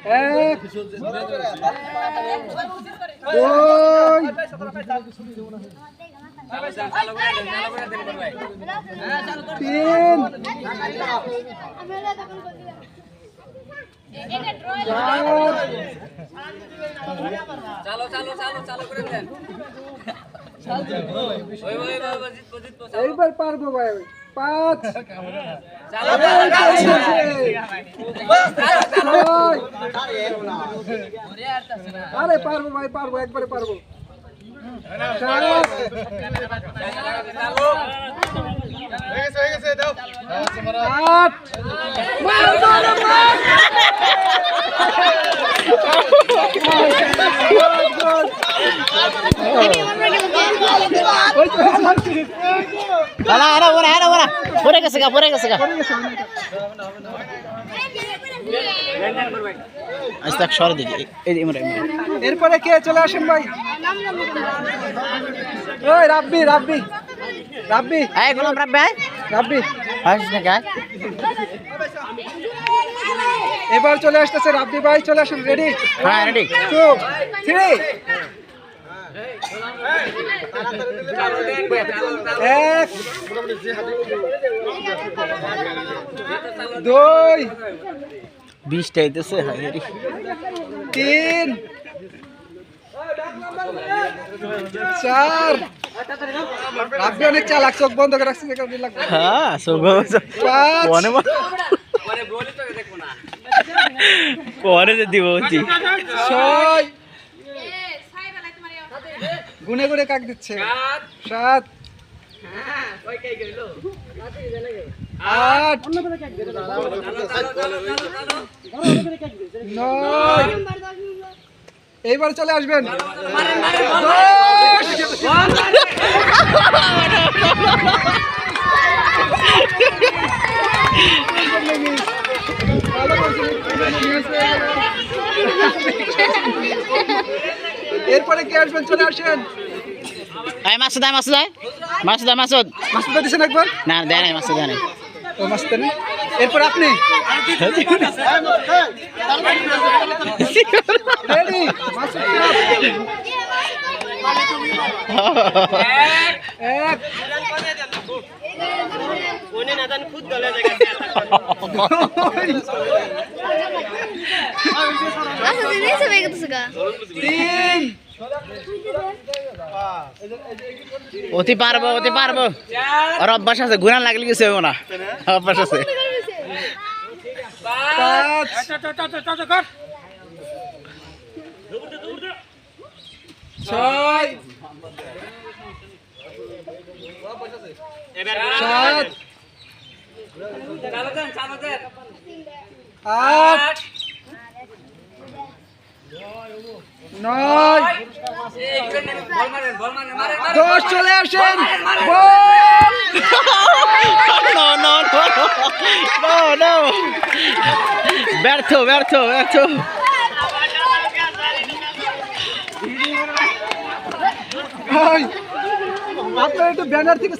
এক, এইবার পারবো ভাই। 5, আরে পারবো ভাই, পারবো, একবারে পারবো। 7, 8, এরপরে কে চলে আসেন ভাই? ওই রাব্বি, রাব্বি, রাব্বি, গোলাম রাব্বি, রাব্বি। হ্যাঁ এবার চলে আসতেছে রাব্বি ভাই, চলে আসুন। রেডি? হ্যাঁ রেডি। 2, 3। 1, 2, 20টা হইতেছে। 3, 4। রাব্বি অনেক চালাক, চোখ বন্ধ করে রাখছে। হ্যাঁ 5, পরে যে দিব 6। গুনে গুনে কাক দিচ্ছে। 7, 8, 9। এইবার চলে আসবেন। 10। এরপরে কে আসবেন? চলে আসেন। মাসুদ মাসুদ দিচ্ছেন একবার? না দেয় নাই, মাসুদ দেয় নাই। ও মাসুদ নেই। এরপর আপনি রেডি? মাসুদ এক, তিন। অতি পারবো আর অভ্যাস আছে, গুণা লাগলে কিছু হবে না, অভ্যাস আছে। 5, 6, 7, 8, 9, 10। চলে আসেন। No, ব্যর্থ। আপনার একটু ব্যানার থেকে